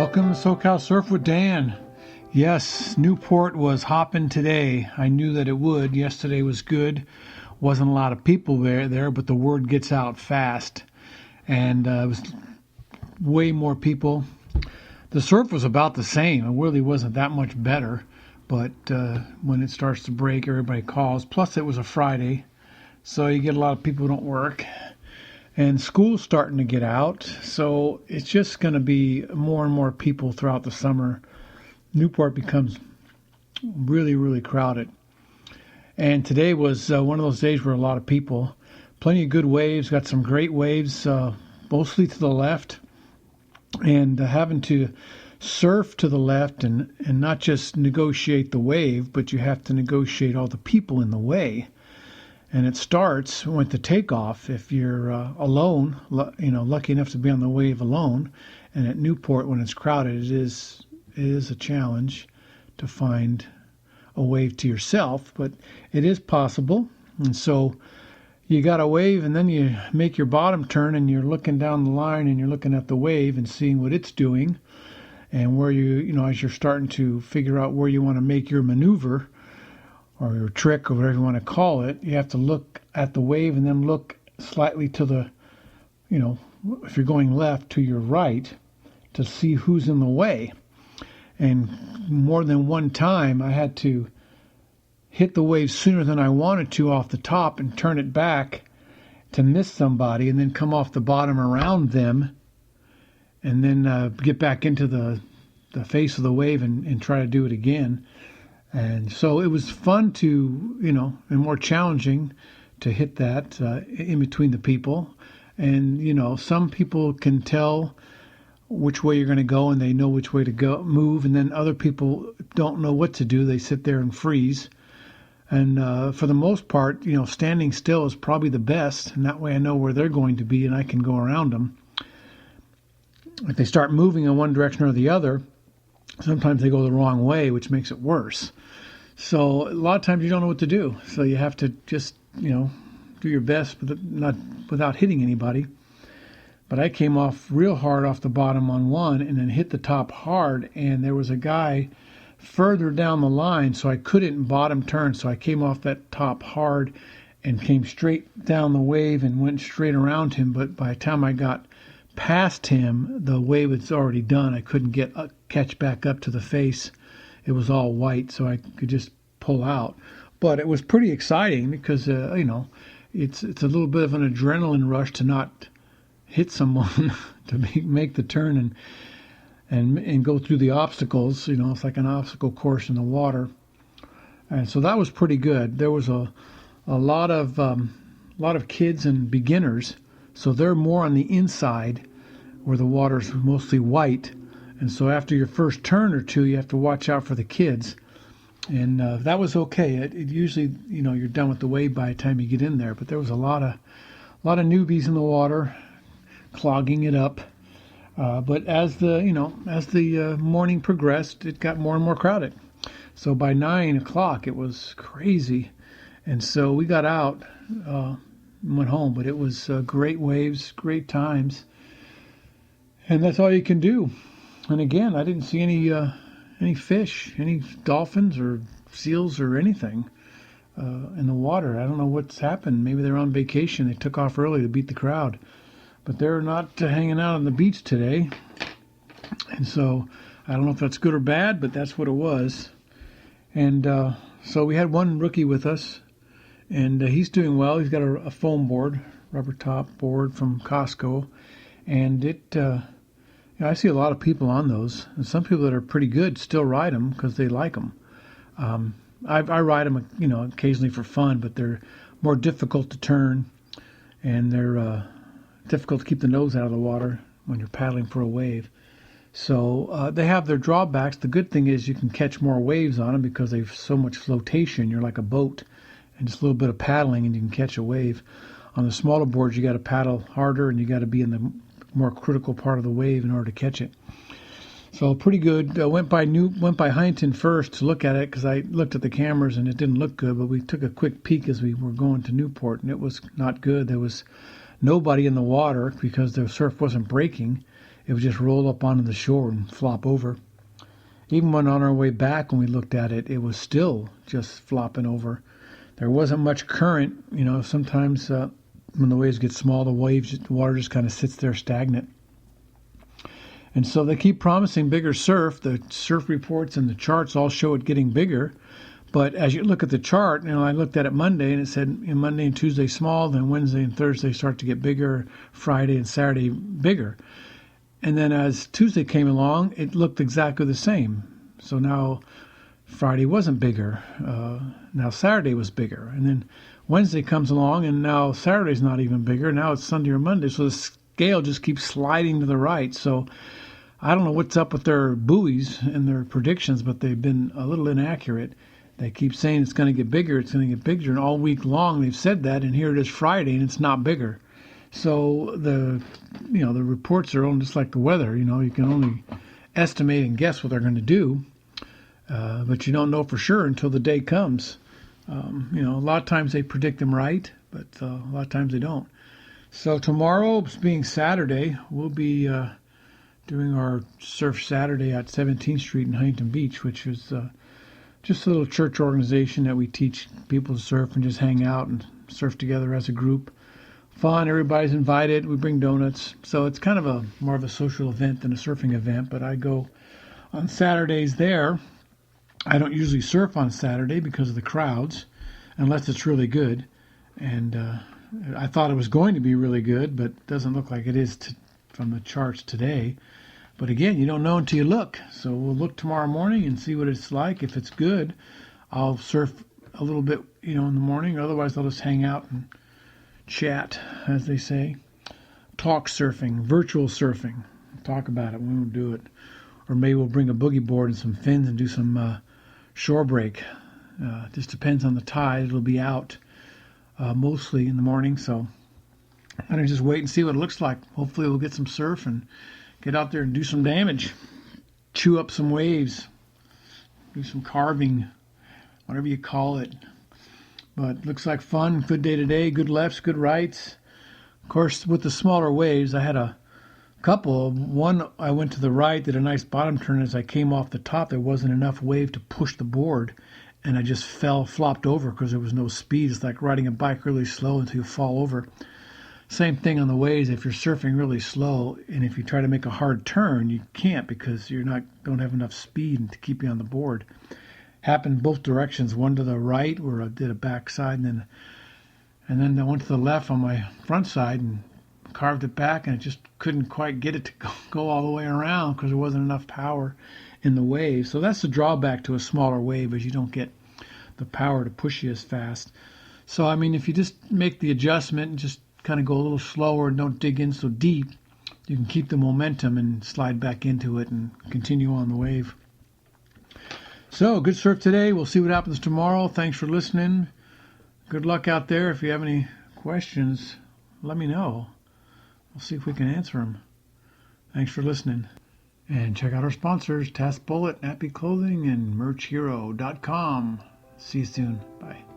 Welcome to SoCal Surf with Dan. Yes, Newport was hopping today. I knew that it would. Yesterday was good. Wasn't a lot of people there, but the word gets out fast. And it was way more people. The surf was about the same. It really wasn't that much better. But when it starts to break, everybody calls. Plus, it was a Friday, so you get a lot of people who don't work. And school's starting to get out, so it's just going to be more and more people throughout the summer. Newport becomes really, really crowded. And today was one of those days where a lot of people, plenty of good waves, got some great waves, mostly to the left. And having to surf to the left and not just negotiate the wave, but you have to negotiate all the people in the way. And it starts with the takeoff. If you're alone, lucky enough to be on the wave alone, and at Newport when it's crowded, it is a challenge to find a wave to yourself, but it is possible. And so you got a wave, and then you make your bottom turn, and you're looking down the line, and you're looking at the wave and seeing what it's doing, and where as you're starting to figure out where you want to make your maneuver, or your trick, or whatever you want to call it, you have to look at the wave and then look slightly to the, if you're going left, to your right to see who's in the way. And more than one time, I had to hit the wave sooner than I wanted to off the top and turn it back to miss somebody and then come off the bottom around them and then get back into the face of the wave and try to do it again. And so it was fun to, and more challenging to hit that in between the people. And, some people can tell which way you're going to go and they know which way to go, move. And then other people don't know what to do. They sit there and freeze. And for the most part, standing still is probably the best. And that way I know where they're going to be and I can go around them. If they start moving in one direction or the other, sometimes they go the wrong way, which makes it worse. So a lot of times you don't know what to do. So you have to just, do your best, but not without hitting anybody. But I came off real hard off the bottom on one and then hit the top hard. And there was a guy further down the line, so I couldn't bottom turn. So I came off that top hard and came straight down the wave and went straight around him. But by the time I got past him, the wave was already done. I couldn't catch back up to the face. It was all white, so I could just pull out. But it was pretty exciting because it's a little bit of an adrenaline rush to not hit someone to make the turn and go through the obstacles. It's like an obstacle course in the water, and so that was pretty good. There was a lot of kids and beginners, so they're more on the inside where the water's mostly white. And so after your first turn or two, you have to watch out for the kids. And that was okay. It usually, you're done with the wave by the time you get in there. But there was a lot of newbies in the water, clogging it up. But as the morning progressed, it got more and more crowded. So by 9 o'clock, it was crazy. And so we got out, went home. But it was great waves, great times. And that's all you can do. And again, I didn't see any fish, any dolphins or seals or anything in the water. I don't know what's happened. Maybe they're on vacation. They took off early to beat the crowd. But they're not hanging out on the beach today. And so I don't know if that's good or bad, but that's what it was. And so we had one rookie with us, and he's doing well. He's got a foam board, rubber top board from Costco. And I see a lot of people on those, and some people that are pretty good still ride them because they like them. I ride them, occasionally for fun, but they're more difficult to turn, and they're difficult to keep the nose out of the water when you're paddling for a wave. So they have their drawbacks. The good thing is you can catch more waves on them because they've so much flotation. You're like a boat, and just a little bit of paddling, and you can catch a wave. On the smaller boards, you got to paddle harder, and you got to be in the more critical part of the wave in order to catch it. So pretty good. Went by Huntington first to look at it because I looked at the cameras and it didn't look good. But we took a quick peek as we were going to Newport, and it was not good. There was nobody in the water because the surf wasn't breaking. it would just roll up onto the shore and flop over. Even when on our way back, when we looked at it, it was still just flopping over. There wasn't much current. Sometimes when the waves get small, the water just kind of sits there stagnant. And so they keep promising bigger surf. The surf reports and the charts all show it getting bigger. But as you look at the chart, I looked at it Monday, and it said Monday and Tuesday small, then Wednesday and Thursday start to get bigger, Friday and Saturday bigger. And then as Tuesday came along, it looked exactly the same. So now Friday wasn't bigger. Now Saturday was bigger. And then Wednesday comes along, and now Saturday's not even bigger. Now it's Sunday or Monday. So the scale just keeps sliding to the right. So I don't know what's up with their buoys and their predictions, but they've been a little inaccurate. They keep saying it's going to get bigger, it's going to get bigger, and all week long they've said that, and here it is Friday, and it's not bigger. So the reports are only just like the weather. You can only estimate and guess what they're going to do, but you don't know for sure until the day comes. A lot of times they predict them right, but a lot of times they don't. So tomorrow, being Saturday, we'll be doing our Surf Saturday at 17th Street in Huntington Beach, which is just a little church organization that we teach people to surf and just hang out and surf together as a group. Fun, everybody's invited. We bring donuts. So it's kind of more of a social event than a surfing event, but I go on Saturdays there. I don't usually surf on Saturday because of the crowds, unless it's really good. And I thought it was going to be really good, but it doesn't look like it is from the charts today. But again, you don't know until you look. So we'll look tomorrow morning and see what it's like. If it's good, I'll surf a little bit, in the morning. Otherwise, I'll just hang out and chat, as they say. Talk surfing, virtual surfing. Talk about it. We won't do it. Or maybe we'll bring a boogie board and some fins and do some shore break. Just depends on the tide. It'll be out mostly in the morning. So I'm going to just wait and see what it looks like. Hopefully we'll get some surf and get out there and do some damage, chew up some waves, do some carving, whatever you call it. But looks like fun, good day today, good lefts, good rights. Of course, with the smaller waves, I had a couple. One, I went to the right, did a nice bottom turn. As I came off the top, there wasn't enough wave to push the board, and I just flopped over because there was no speed. It's like riding a bike really slow until you fall over. Same thing on the waves. If you're surfing really slow, and if you try to make a hard turn, you can't because don't have enough speed to keep you on the board. Happened both directions. One to the right where I did a backside, and then I went to the left on my front side and carved it back, and I just couldn't quite get it to go all the way around because there wasn't enough power in the wave. So that's the drawback to a smaller wave, is you don't get the power to push you as fast. So if you just make the adjustment and just kind of go a little slower and don't dig in so deep, you can keep the momentum and slide back into it and continue on the wave. So, good surf today. We'll see what happens tomorrow. Thanks for listening. Good luck out there. If you have any questions, let me know. We'll see if we can answer them. Thanks for listening. And check out our sponsors, Task Bullet, Nappy Clothing, and MerchHero.com. See you soon. Bye.